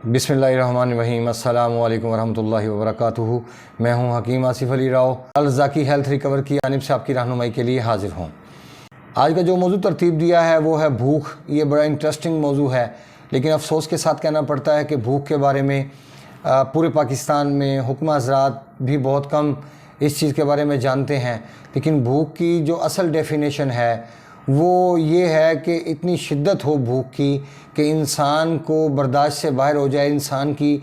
बिस्मिल्लाहिर्रहमानिर्रहीम। अस्सलामु अलैकुम वरहमतुल्लाहि वबरकातुहू। मैं हूं हकीम आसिफ अली राव, अल-रज़ाकी हेल्थ रिकवर की जानिब से आपकी रहनुमाई के लिए हाजिर हूं। आज का जो मौजू तरतीब दिया है वो है भूख। ये बड़ा इंटरेस्टिंग मौजू है, लेकिन अफसोस के साथ कहना पड़ता है कि भूख के बारे में पूरे पाकिस्तान में हुक्मा हज़रात भी बहुत कम इस चीज़ के बारे में जानते हैं। लेकिन भूख की जो असल डेफिनेशन है वो ये है कि इतनी शिद्दत हो भूख की कि इंसान को बर्दाश्त से बाहर हो जाए, इंसान की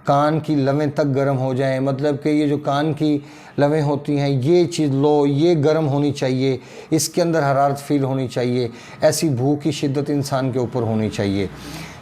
कान की लवें तक गर्म हो जाएं। मतलब कि ये जो कान की लवें होती हैं, ये चीज़ लो, ये गर्म होनी चाहिए, इसके अंदर हरारत फील होनी चाहिए। ऐसी भूख की शिद्दत इंसान के ऊपर होनी चाहिए।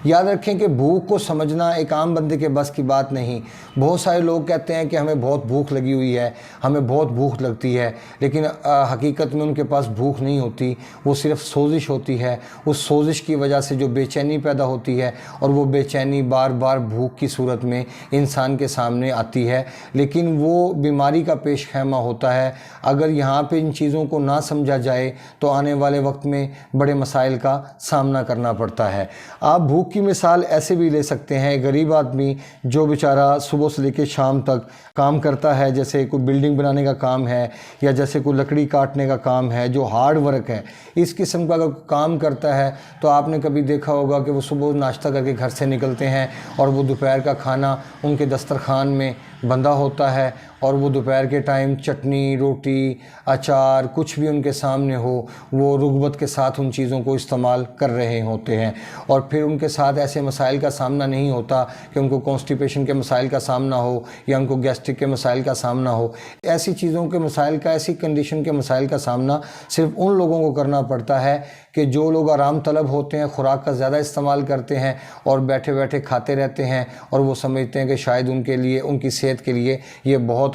याद रखें कि भूख को समझना एक आम बंदे के बस की बात नहीं। बहुत सारे लोग कहते हैं कि हमें बहुत भूख लगी हुई है, हमें बहुत भूख लगती है, लेकिन हकीकत में उनके पास भूख नहीं होती, वो सिर्फ सोजिश होती है। उस सोजिश की वजह से जो बेचैनी पैदा होती है, और वो बेचैनी बार बार भूख की सूरत में इंसान के सामने आती है, लेकिन वो बीमारी का पेश खैमा होता है। अगर यहाँ पे इन चीज़ों को ना समझा जाए तो आने वाले वक्त में बड़े मसाइल का सामना करना पड़ता है। आप भूख की मिसाल ऐसे भी ले सकते हैं, गरीब आदमी जो बेचारा सुबह से लेकर शाम तक काम करता है, जैसे कोई बिल्डिंग बनाने का काम है या जैसे कोई लकड़ी काटने का काम है, जो हार्ड वर्क है, इस किस्म का अगर काम करता है तो आपने कभी देखा होगा कि वो सुबह नाश्ता करके घर से निकलते हैं और वो दोपहर का खाना उनके दस्तरखान में बंधा होता है, और वो दोपहर के टाइम चटनी, रोटी, अचार कुछ भी उनके सामने हो, वो रुग़बत के साथ उन चीज़ों को इस्तेमाल कर रहे होते हैं। और फिर उनके साथ ऐसे मसाइल का सामना नहीं होता कि उनको कॉन्स्टिपेशन के मसाइल का सामना हो या उनको गैस्ट्रिक के मसाइल का सामना हो। ऐसी चीज़ों के मसाइल का, ऐसी कंडीशन के मसाइल का सामना सिर्फ उन लोगों को करना पड़ता है कि जो लोग आराम तलब होते हैं, खुराक का ज़्यादा इस्तेमाल करते हैं और बैठे बैठे खाते रहते हैं, और वो समझते हैं कि शायद उनके लिए, उनकी सेहत के लिए ये बहुत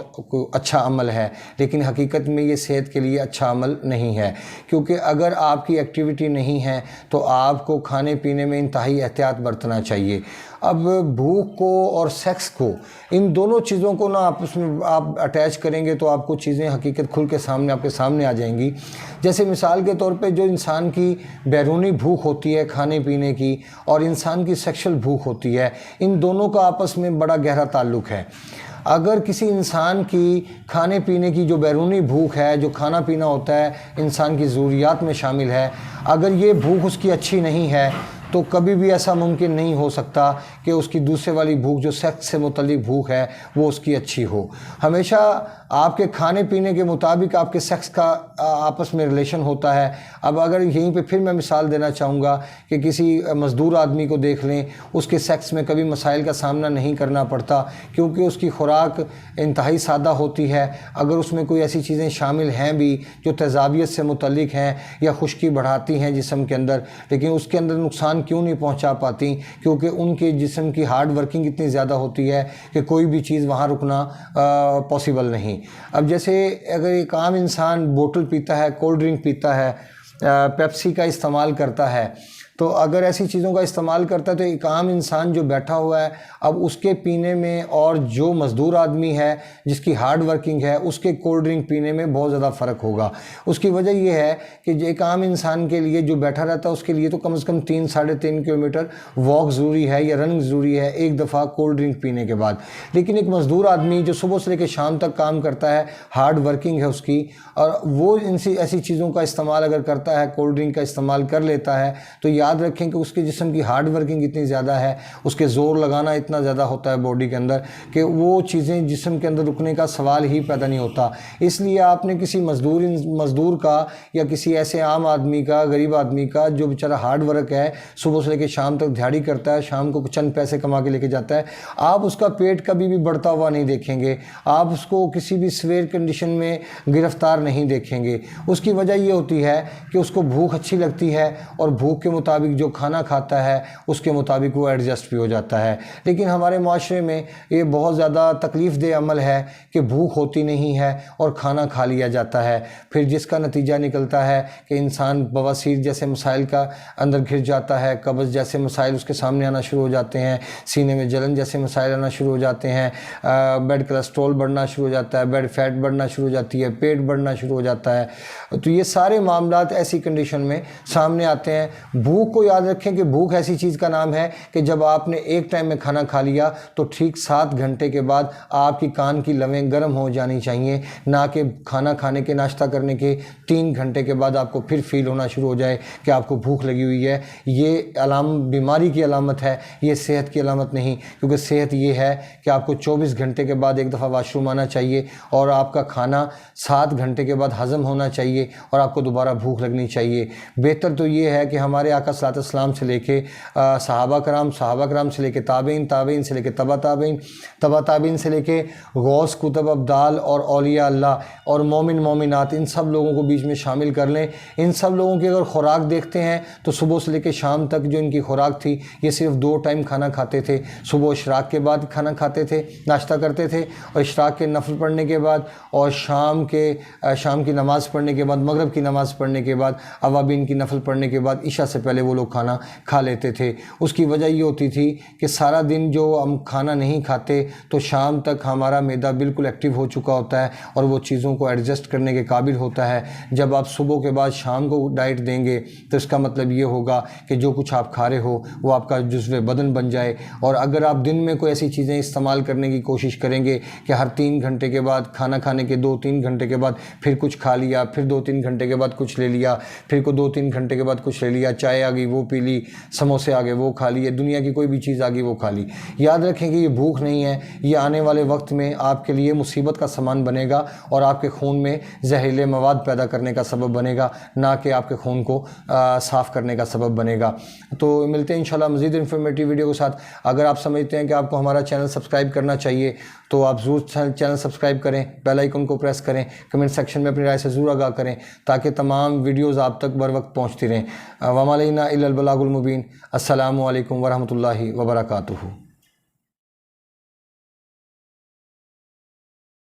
अच्छा अमल है। लेकिन हकीकत में ये सेहत के लिए अच्छा अमल नहीं है, क्योंकि अगर आपकी एक्टिविटी नहीं है तो आपको खाने पीने में इंतहाई एहतियात बरतना चाहिए। अब भूख को और सेक्स को, इन दोनों चीज़ों को ना आपस में आप अटैच करेंगे तो आपको चीज़ें हकीकत खुल के सामने आपके सामने आ जाएंगी। जैसे मिसाल के तौर पे जो इंसान की बैरूनी भूख होती है खाने पीने की, और इंसान की सेक्शुअल भूख होती है, इन दोनों का आपस में बड़ा गहरा ताल्लुक़ है। अगर किसी इंसान की खाने पीने की जो बैरूनी भूख है, जो खाना पीना होता है इंसान की ज़रूरियात में शामिल है, अगर ये भूख उसकी अच्छी नहीं है तो कभी भी ऐसा मुमकिन नहीं हो सकता कि उसकी दूसरे वाली भूख, जो सेक्स से मुतल्लिक भूख है, वो उसकी अच्छी हो। हमेशा आपके खाने पीने के मुताबिक आपके सेक्स का आपस में रिलेशन होता है। अब अगर यहीं पे फिर मैं मिसाल देना चाहूँगा कि किसी मज़दूर आदमी को देख लें, उसके सेक्स में कभी मसाइल का सामना नहीं करना पड़ता, क्योंकि उसकी खुराक इंतहाई सादा होती है। अगर उसमें कोई ऐसी चीज़ें शामिल हैं भी जो तेज़ाबियत से मुतल्लिक हैं या खुश्की बढ़ाती हैं जिस्म के अंदर, लेकिन उसके अंदर नुकसान क्यों नहीं पहुंचा पाती, क्योंकि उनके जिस्म की हार्ड वर्किंग इतनी ज़्यादा होती है कि कोई भी चीज़ वहाँ रुकना पॉसिबल नहीं। अब जैसे अगर एक आम इंसान बोतल पीता है, कोल्ड ड्रिंक पीता है, पेप्सी का इस्तेमाल करता है, तो अगर ऐसी चीज़ों का इस्तेमाल करता है तो एक आम इंसान जो बैठा हुआ है, अब उसके पीने में और जो मज़दूर आदमी है जिसकी हार्ड वर्किंग है, उसके कोल्ड ड्रिंक पीने में बहुत ज़्यादा फ़र्क होगा। उसकी वजह यह है कि एक आम इंसान के लिए जो बैठा रहता है उसके लिए तो कम से कम 3 साढ़े 3 किलोमीटर वॉक ज़रूरी है या रनिंग ज़रूरी है एक दफ़ा कोल्ड ड्रिंक पीने के बाद। लेकिन एक मज़दूर आदमी जो सुबह से लेकर शाम तक काम करता है, हार्ड वर्किंग है उसकी, और वो ऐसी चीज़ों का इस्तेमाल अगर करता है, कोल्ड ड्रिंक का इस्तेमाल कर लेता है, तो याद रखें कि उसके जिस्म की हार्ड वर्किंग इतनी ज़्यादा है, उसके ज़ोर लगाना इतना ज़्यादा होता है बॉडी के अंदर कि वो चीज़ें जिस्म के अंदर रुकने का सवाल ही पैदा नहीं होता। इसलिए आपने किसी मज़दूर का या किसी ऐसे आम आदमी का, गरीब आदमी का जो बेचारा हार्ड वर्क है, सुबह से लेकर शाम तक दिहाड़ी करता है, शाम को चंद पैसे कमा के लेके जाता है, आप उसका पेट कभी भी बढ़ता हुआ नहीं देखेंगे, आप उसको किसी भी स्वेयर कंडीशन में गिरफ्तार नहीं देखेंगे। उसकी वजह ये होती है कि उसको भूख अच्छी लगती है और भूख के मुताबिक مطابق جو کھانا کھاتا ہے اس کے مطابق وہ ایڈجسٹ بھی ہو جاتا ہے۔ لیکن ہمارے معاشرے میں یہ بہت زیادہ تکلیف دہ عمل ہے کہ بھوک ہوتی نہیں ہے اور کھانا کھا لیا جاتا ہے، پھر جس کا نتیجہ نکلتا ہے کہ انسان بواسیر جیسے مسائل کا اندر گھر جاتا ہے، قبض جیسے مسائل اس کے سامنے آنا شروع ہو جاتے ہیں، سینے میں جلن جیسے مسائل آنا شروع ہو جاتے ہیں، بیڈ کولیسٹرول بڑھنا شروع ہو جاتا ہے، بیڈ فیٹ بڑھنا شروع ہو جاتی ہے، پیٹ بڑھنا شروع ہو جاتا ہے۔ تو یہ سارے معاملات ایسی کنڈیشن میں سامنے آتے ہیں۔ بھوک کو یاد رکھیں کہ بھوک ایسی چیز کا نام ہے کہ جب آپ نے ایک ٹائم میں کھانا کھا لیا تو ٹھیک 7 گھنٹے کے بعد آپ کی کان کی لویں گرم ہو جانی چاہیے، نہ کہ کھانا کھانے کے ناشتہ کرنے کے 3 گھنٹے کے بعد آپ کو پھر فیل ہونا شروع ہو جائے کہ آپ کو بھوک لگی ہوئی ہے۔ یہ بیماری کی علامت ہے، یہ صحت کی علامت نہیں، کیونکہ صحت یہ ہے کہ آپ کو 24 گھنٹے کے بعد ایک دفعہ واش روم آنا چاہیے اور آپ کا کھانا 7 گھنٹے کے بعد ہضم ہونا چاہیے اور آپ کو دوبارہ بھوک لگنی چاہیے۔ بہتر تو یہ ہے کہ ہمارے آقا صلی اللہ علیہ وسلم سے لے کے صحابہ کرام سے لے کے تابعین سے لے کے تبع تابعین سے لے کے غوث کتب ابدال اور اولیاء اللہ اور مومنات، ان سب لوگوں کو بیچ میں شامل کر لیں۔ ان سب لوگوں کی اگر خوراک دیکھتے ہیں تو صبح سے لے کے شام تک جو ان کی خوراک تھی یہ صرف 2 ٹائم کھانا کھاتے تھے۔ صبح اشراق کے بعد کھانا کھاتے تھے، ناشتہ کرتے تھے، اور اشراق کے نفل پڑھنے کے بعد اور شام کی نماز پڑھنے کے بعد، مغرب کی نماز پڑھنے کے بعد، اوابین کی نفل پڑھنے کے بعد عشاء سے پہلے وہ لوگ کھانا کھا لیتے تھے۔ اس کی وجہ یہ ہوتی تھی کہ سارا دن جو ہم کھانا نہیں کھاتے تو شام تک ہمارا معدہ بالکل ایکٹیو ہو چکا ہوتا ہے اور وہ چیزوں کو ایڈجسٹ کرنے کے قابل ہوتا ہے۔ جب آپ صبح کے بعد شام کو ڈائٹ دیں گے تو اس کا مطلب یہ ہوگا کہ جو کچھ آپ کھا رہے ہو وہ آپ کا جزو بدن بن جائے، اور اگر آپ دن میں کوئی ایسی چیزیں استعمال کرنے کی کوشش کریں گے کہ ہر 3 گھنٹے کے بعد کھانا کھانے کے 2-3 گھنٹے کے بعد پھر کچھ کھا لیا، پھر 2-3 گھنٹے کے بعد کچھ لے لیا، پھر 2-3 گھنٹے کے بعد کچھ لے لیا، چائے آ گئی وہ پی لی، سموسے آ گئے وہ کھا لیے، دنیا کی کوئی بھی چیز آ گئی وہ کھا لی، یاد رکھیں کہ یہ بھوک نہیں ہے، یہ آنے والے وقت میں آپ کے لیے مصیبت کا سامان بنے گا اور آپ کے خون میں زہریلے مواد پیدا کرنے کا سبب بنے گا، نہ کہ آپ کے خون کو صاف کرنے کا سبب بنے گا۔ تو ملتے ہیں انشاءاللہ مزید انفارمیٹیو ویڈیو کے ساتھ۔ اگر آپ سمجھتے ہیں کہ آپ کو ہمارا چینل سبسکرائب کرنا چاہیے تو آپ ضرور چینل سبسکرائب کریں، بیل آئیکن کو پریس کریں، کمنٹ سیکشن میں اپنی رائے سے ضرور آگاہ کریں تاکہ تمام ویڈیوز آپ تک بر وقت پہنچتی رہیں۔ وما علینا الا البلاغ المبین۔ السلام علیکم ورحمۃ اللہ وبرکاتہ۔